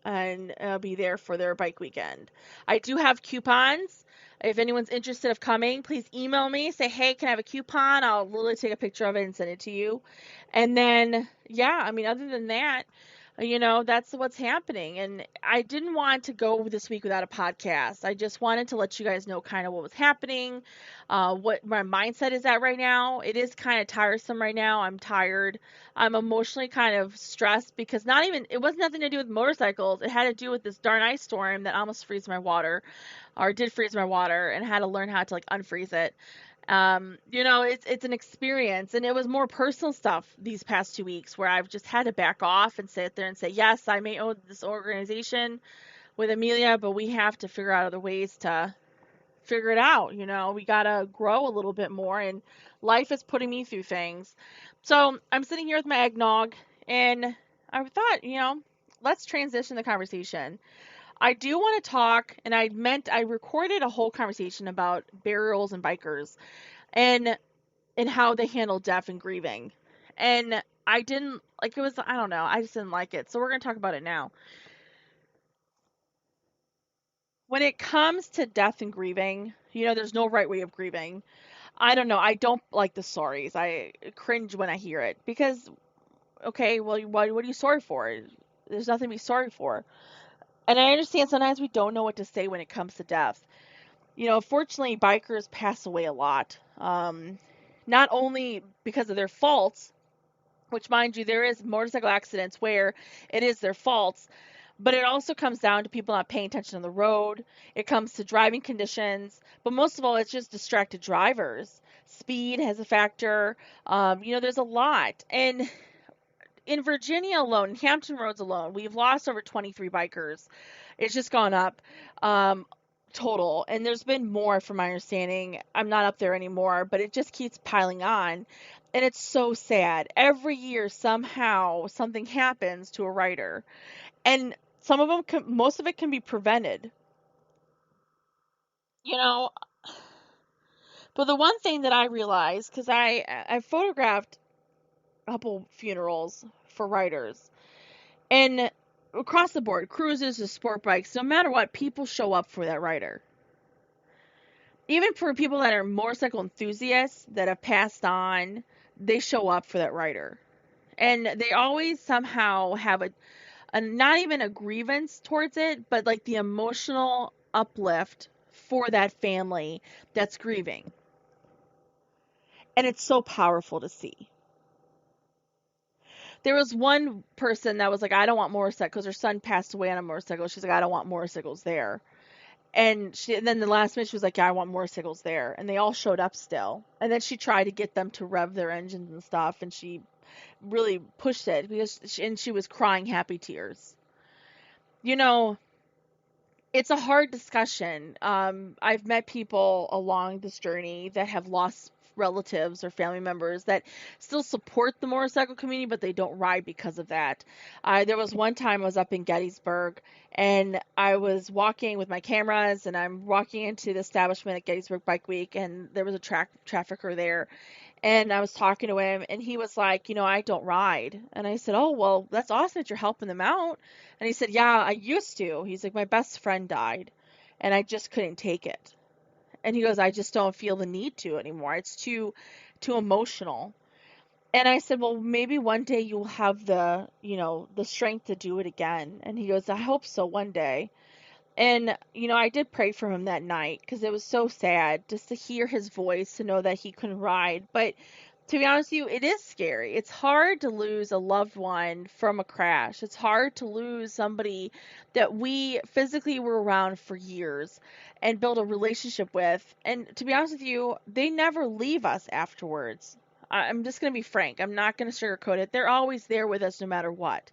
and I'll be there for their bike weekend. I do have coupons. If anyone's interested of coming, please email me. Say, hey, can I have a coupon? I'll literally take a picture of it and send it to you. And then, yeah, I mean, other than that, that's what's happening. And I didn't want to go this week without a podcast. I just wanted to let you guys know kind of what was happening, what my mindset is at right now. It is kind of tiresome right now. I'm tired. I'm emotionally kind of stressed because it was nothing to do with motorcycles. It had to do with this darn ice storm that almost freeze my water, or did freeze my water, and had to learn how to like unfreeze it. It's an experience, and it was more personal stuff these past 2 weeks where I've just had to back off and sit there and say, yes, I may own this organization with Amelia, but we have to figure out other ways to figure it out. We gotta grow a little bit more, and life is putting me through things. So I'm sitting here with my eggnog, and I thought, let's transition the conversation. I do want to talk, and I recorded a whole conversation about burials and bikers, and how they handle death and grieving. And I didn't like it was I don't know, I just didn't like it. So we're going to talk about it now. When it comes to death and grieving, there's no right way of grieving. I don't know. I don't like the sorries. I cringe when I hear it because okay, well what are you sorry for? There's nothing to be sorry for. And I understand sometimes we don't know what to say when it comes to death. Fortunately, bikers pass away a lot. Not only because of their faults, which mind you, there is motorcycle accidents where it is their faults, but it also comes down to people not paying attention on the road. It comes to driving conditions, but most of all, it's just distracted drivers. Speed has a factor. There's a lot. And in Virginia alone, in Hampton Roads alone, we've lost over 23 bikers. It's just gone up. Total. And there's been more from my understanding. I'm not up there anymore, but it just keeps piling on. And it's so sad. Every year, somehow, something happens to a rider. And most of it can be prevented. You know, but the one thing that I realized, because I photographed a couple funerals for riders, and across the board, cruisers to sport bikes, no matter what, people show up for that rider. Even for people that are motorcycle enthusiasts that have passed on, they show up for that rider. And they always somehow have a not even a grievance towards it, but like the emotional uplift for that family that's grieving. And it's so powerful to see. There was one person that was like, I don't want motorcycles because her son passed away on a motorcycle. She's like, I don't want motorcycles there. And then the last minute she was like, yeah, I want motorcycles there. And they all showed up still. And then she tried to get them to rev their engines and stuff. And she really pushed it and she was crying happy tears. You know, it's a hard discussion. I've met people along this journey that have lost relatives or family members that still support the motorcycle community, but they don't ride because of that. There was one time I was up in Gettysburg and I was walking with my cameras and I'm walking into the establishment at Gettysburg Bike Week and there was a trafficker there and I was talking to him, and he was like, I don't ride. And I said, oh, well, that's awesome that you're helping them out. And he said, yeah, I used to. He's like, my best friend died, and I just couldn't take it. And he goes, I just don't feel the need to anymore. It's too emotional. And I said, well, maybe one day you'll have the strength to do it again. And he goes, I hope so one day. And, I did pray for him that night because it was so sad just to hear his voice, to know that he couldn't ride. But to be honest with you, it is scary. It's hard to lose a loved one from a crash. It's hard to lose somebody that we physically were around for years and build a relationship with. And to be honest with you, they never leave us afterwards. I'm just going to be frank. I'm not going to sugarcoat it. They're always there with us no matter what,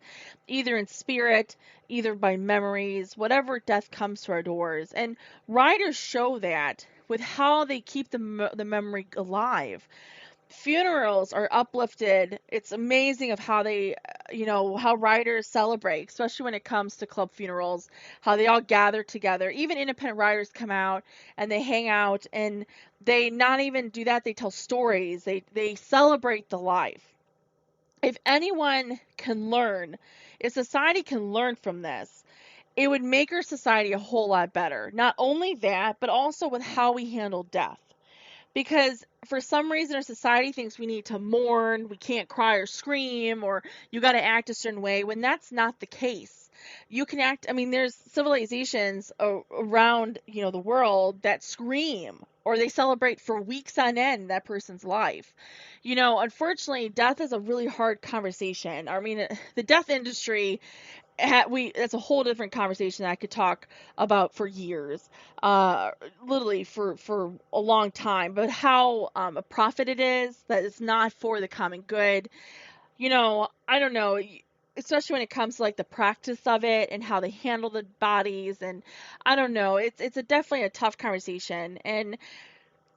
either in spirit, either by memories, whatever death comes to our doors. And writers show that with how they keep the memory alive. Funerals are uplifted. It's amazing of how they, how writers celebrate, especially when it comes to club funerals, how they all gather together. Even independent writers come out and they hang out and they not even do that. They tell stories. They celebrate the life. If anyone can learn, If society can learn from this, it would make our society a whole lot better. Not only that, but also with how we handle death. Because for some reason our society thinks we need to mourn, we can't cry or scream, or you got to act a certain way, when that's not the case. You can act, I mean, there's civilizations around, the world that scream or they celebrate for weeks on end that person's life. Unfortunately, death is a really hard conversation. I mean, the death industry, that's a whole different conversation that I could talk about for years, literally for a long time. But how a profit it is, that it's not for the common good. I don't know, especially when it comes to like the practice of it and how they handle the bodies, and I don't know, it's definitely a tough conversation. And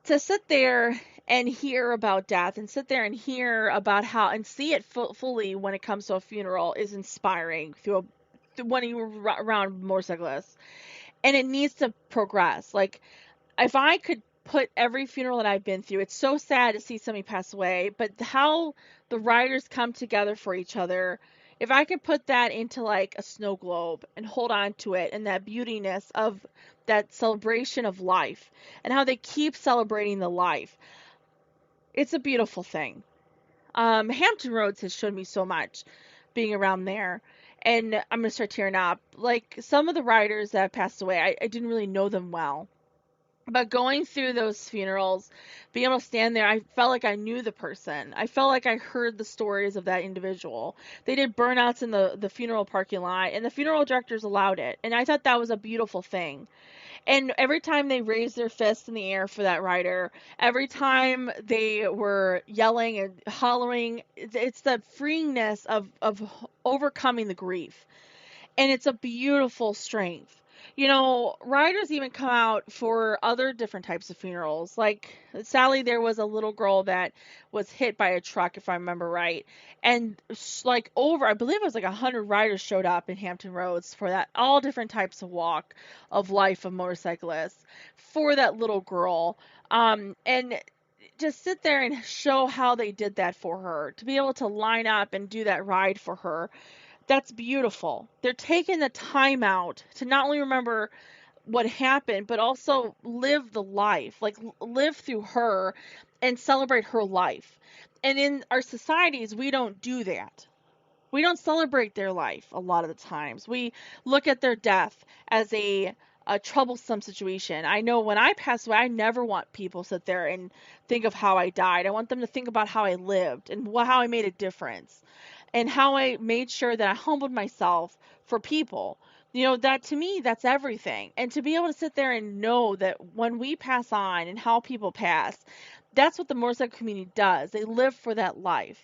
to sit there and hear about death and sit there and hear about how and see it fully when it comes to a funeral is inspiring when you're around motorcyclists. And it needs to progress. Like, if I could put every funeral that I've been through, it's so sad to see somebody pass away, but how the riders come together for each other, if I could put that into like a snow globe and hold on to it, and that beautiness of that celebration of life and how they keep celebrating the life, it's a beautiful thing. Hampton Roads has shown me so much being around there. And I'm going to start tearing up. Like, some of the riders that have passed away, I didn't really know them well. But going through those funerals, being able to stand there, I felt like I knew the person. I felt like I heard the stories of that individual. They did burnouts in the funeral parking lot, and the funeral directors allowed it. And I thought that was a beautiful thing. And every time they raised their fist in the air for that rider, every time they were yelling and hollering, it's the freeingness of overcoming the grief. And it's a beautiful strength. Riders even come out for other different types of funerals. Like, Sally, there was a little girl that was hit by a truck, if I remember right. And like I believe it was like 100 riders showed up in Hampton Roads for that, all different types of walk of life of motorcyclists for that little girl. And just sit there and show how they did that for her, to be able to line up and do that ride for her. That's beautiful. They're taking the time out to not only remember what happened, but also live the life, like live through her and celebrate her life. And in our societies, we don't do that. We don't celebrate their life a lot of the times. We look at their death as a troublesome situation. I know when I pass away, I never want people to sit there and think of how I died. I want them to think about how I lived and how I made a difference and how I made sure that I humbled myself for people. That to me, that's everything. And to be able to sit there and know that when we pass on and how people pass, that's what the motorcycle community does. They live for that life.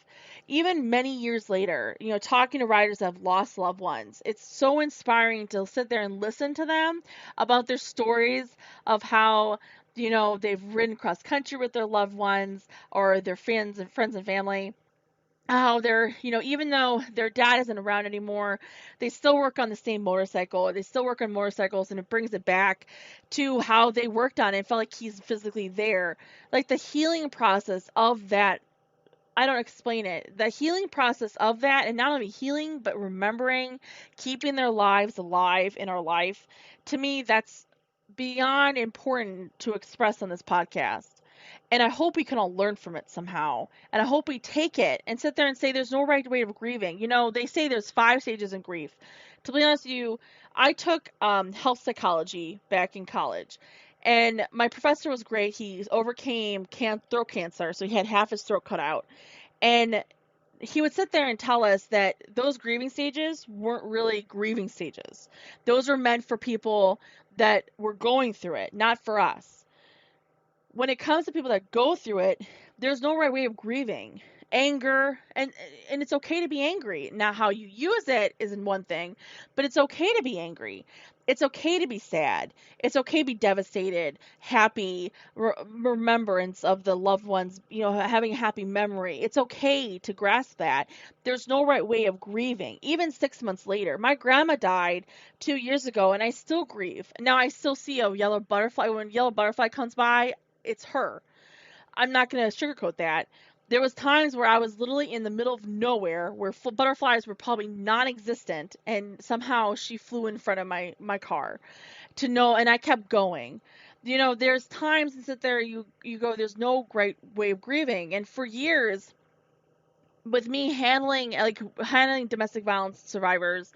Even many years later, talking to riders that have lost loved ones, it's so inspiring to sit there and listen to them about their stories of how, they've ridden cross country with their loved ones or their friends and family, how they're, even though their dad isn't around anymore, they still work on the same motorcycle. They still work on motorcycles, and it brings it back to how they worked on it. It felt like he's physically there. Like, the healing process of that, I don't explain it. The healing process of that, and not only healing, but remembering, keeping their lives alive in our life, to me, that's beyond important to express on this podcast. And I hope we can all learn from it somehow. And I hope we take it and sit there and say there's no right way of grieving. They say there's 5 stages in grief. To be honest with you, I took health psychology back in college. And my professor was great. He overcame throat cancer, so he had half his throat cut out. And he would sit there and tell us that those grieving stages weren't really grieving stages. Those were meant for people that were going through it, not for us. When it comes to people that go through it, there's no right way of grieving. Anger, and it's okay to be angry. Now, how you use it isn't one thing, but it's okay to be angry. It's okay to be sad. It's okay to be devastated, happy, remembrance of the loved ones, having a happy memory. It's okay to grasp that. There's no right way of grieving. Even 6 months later, my grandma died 2 years ago, and I still grieve. Now, I still see a yellow butterfly. When a yellow butterfly comes by, it's her. I'm not going to sugarcoat that. There was times where I was literally in the middle of nowhere where butterflies were probably non-existent, and somehow she flew in front of my car to know, and I kept going. There's times and sit there, you go, there's no great way of grieving. And for years, with me handling domestic violence survivors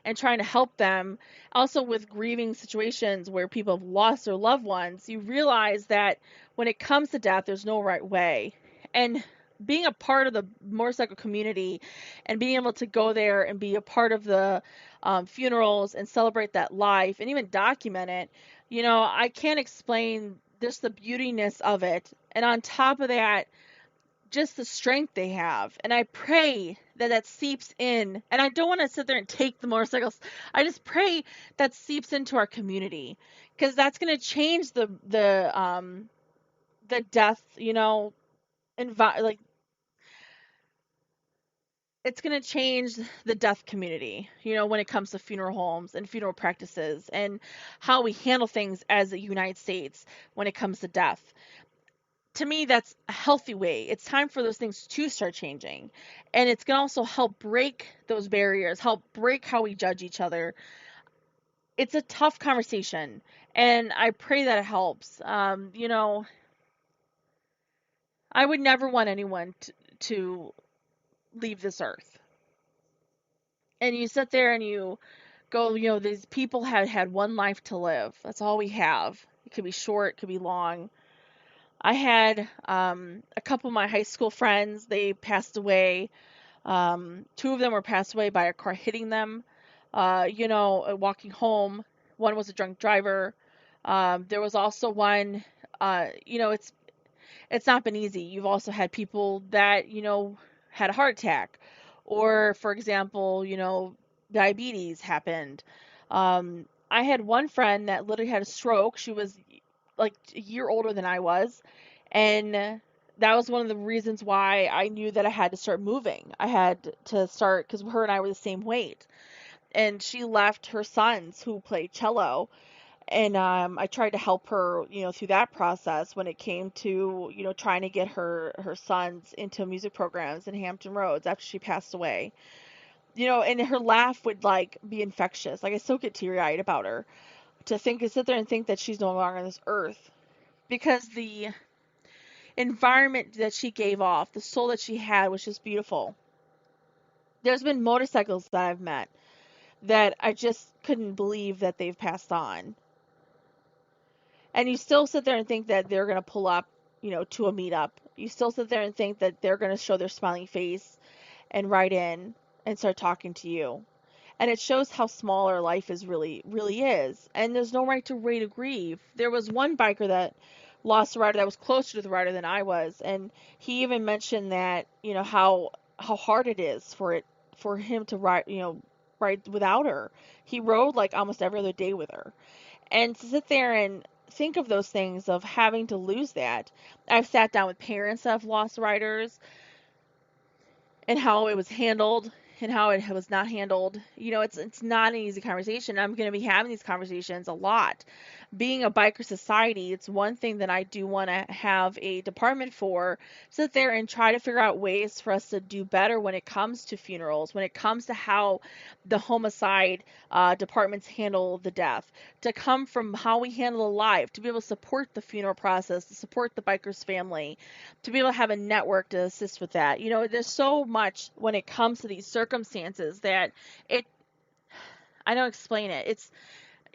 and trying to help them, also with grieving situations where people have lost their loved ones, you realize that when it comes to death, there's no right way. And being a part of the motorcycle community and being able to go there and be a part of the funerals and celebrate that life and even document it, I can't explain just the beautiness of it. And on top of that, just the strength they have. And I pray that that seeps in. And I don't want to sit there and take the motorcycles. I just pray that seeps into our community, because that's going to change the death, like, it's going to change the death community, when it comes to funeral homes and funeral practices and how we handle things as the United States when it comes to death. To me, that's a healthy way. It's time for those things to start changing. And it's going to also help break those barriers, help break how we judge each other. It's a tough conversation, and I pray that it helps. I would never want anyone to leave this earth. And you sit there and you go, these people had one life to live. That's all we have. It could be short, it could be long. I had a couple of my high school friends, they passed away. Two of them were passed away by a car hitting them, walking home. One was a drunk driver. There was also one, it's not been easy. You've also had people that, had a heart attack, or for example, diabetes happened. I had one friend that literally had a stroke. She was like a year older than I was. And that was one of the reasons why I knew that I had to start moving. I had to start, because her and I were the same weight. And she left her sons who played cello. And I tried to help her, through that process when it came to, trying to get her sons into music programs in Hampton Roads after she passed away. And her laugh would like be infectious. Like, I still get teary-eyed about her, to sit there and think that she's no longer on this earth, because the environment that she gave off, the soul that she had, was just beautiful. There's been motorcycles that I've met that I just couldn't believe that they've passed on. And you still sit there and think that they're going to pull up, to a meetup. You still sit there and think that they're going to show their smiling face and write in and start talking to you. And it shows how small our life really is. And there's no right to grieve. There was one biker that lost a rider that was closer to the rider than I was, and he even mentioned that, how hard it is for him to ride without her. He rode like almost every other day with her. And to sit there and think of those things, of having to lose that. I've sat down with parents that have lost riders and how it was handled and how it was not handled. It's not an easy conversation. I'm going to be having these conversations a lot. Being a biker society, it's one thing that I do want to have a department for, sit there and try to figure out ways for us to do better when it comes to funerals, when it comes to how the homicide departments handle the death, to come from how we handle the life, to be able to support the funeral process, to support the biker's family, to be able to have a network to assist with that. There's so much when it comes to these circumstances that I don't explain it.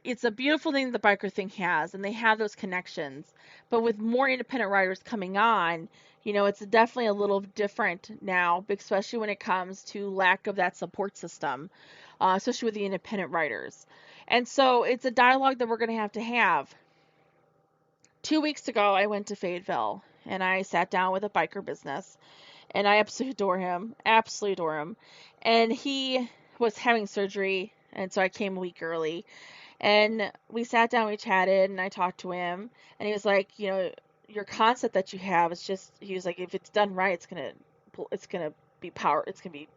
It's a beautiful thing the biker thing has, and they have those connections. But with more independent riders coming on, it's definitely a little different now, especially when it comes to lack of that support system, especially with the independent riders. And so it's a dialogue that we're going to have. 2 weeks ago, I went to Fayetteville, and I sat down with a biker business, and I absolutely adore him. And he was having surgery, and so I came a week early. And we sat down, we chatted, and I talked to him, and he was like, your concept that you have is just, he was like, if it's done right, it's gonna be it's gonna be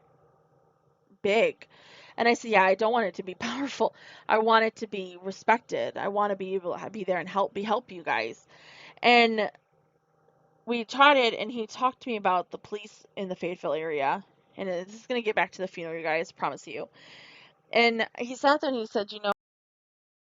big. And I said, yeah, I don't want it to be powerful. I want it to be respected. I want to be able to be there and help you guys. And we chatted, and he talked to me about the police in the Fayetteville area. And this is going to get back to the funeral, you guys, promise you. And he sat there and he said,